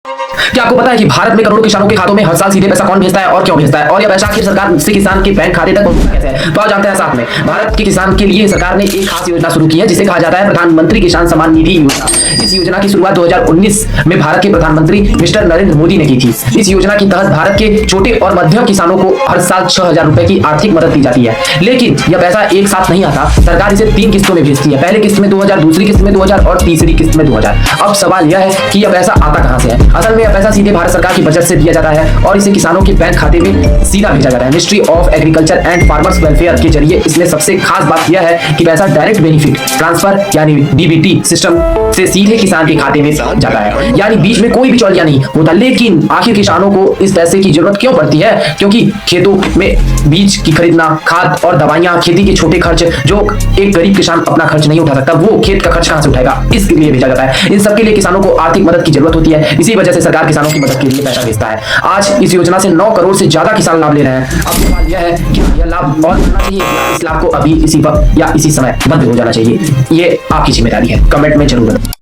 क्या आपको पता है कि भारत में करोड़ों किसानों के खातों में हर साल सीधे पैसा कौन भेजता है और क्यों भेजता है, और यह पैसा आखिर सरकार से किसान के बैंक खाते तक पहुंचता कैसे है? तो आज जानते हैं साथ में। भारत के किसान के लिए सरकार ने एक खास योजना शुरू की है जिसे कहा जाता है प्रधानमंत्री किसान सम्मान निधि योजना। इस योजना की शुरुआत 2019 में भारत के प्रधानमंत्री मिस्टर नरेंद्र मोदी ने की थी। इस योजना के तहत भारत के छोटे और मध्यम किसानों को हर साल 6,000 रुपए की आर्थिक मदद दी जाती है, लेकिन यह पैसा एक साथ नहीं आता। सरकार इसे 3 किस्तों में भेजती है, पहले किस्त में 2,000, दूसरी किस्त में 2,000 और तीसरी किस्त में 2,000। अब सवाल यह है कि यह पैसा आता कहां से है? असल में यह पैसा सीधे भारत सरकार की बजट से दिया जाता है और इसे किसानों के बैंक खाते में सीधा भेजा जाता है। Ministry of agriculture and farmers welfare के जरिए। इसमें सबसे खास बात यह है कि पैसा डायरेक्ट बेनिफिट ट्रांसफर यानी डीबीटी सिस्टम से सीधे किसान के खाते में जाता है, यानी बीच में कोई बिचौलिया नहीं होता। लेकिन आखिर किसानों को इस पैसे की जरूरत क्यों पड़ती है? क्योंकि खेतों में बीज की खरीदना, खाद और दवाइयां, खेती के छोटे खर्च जो एक गरीब किसान अपना खर्च नहीं उठा सकता, वो खेत का खर्च कहां से उठाएगा? इसके लिए भेजा जाता है। इन सबके लिए किसानों को आर्थिक मदद की जरूरत होती है, इसी वजह से सरकार किसानों की मदद के लिए पैसा भेजता है। आज इस योजना से 9 करोड़ से ज्यादा किसान लाभ ले रहे हैं। अब सवाल यह है कि यह लाभ और मिलना चाहिए या इस लाभ को अभी इसी वक्त या इसी समय बंद हो जाना चाहिए? ये आपकी जिम्मेदारी है। कमेंट में जरूर बताएं।